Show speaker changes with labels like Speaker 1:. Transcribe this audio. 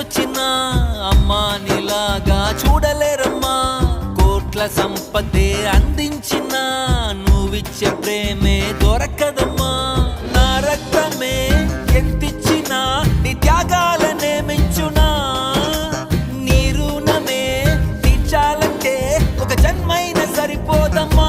Speaker 1: వచ్చినా అమ్మా నీలాగా చూడలేరమ్మా. కోట్ల సంపదే అందించినా నువ్విచ్చే ప్రేమే దొరకదమ్మా. నా రక్తమే ఎంతిచ్చినా నీ త్యాగాలనే మించునా. నీ రుణమే తీర్చాలంటే ఒక జన్మైనా సరిపోదమ్మా.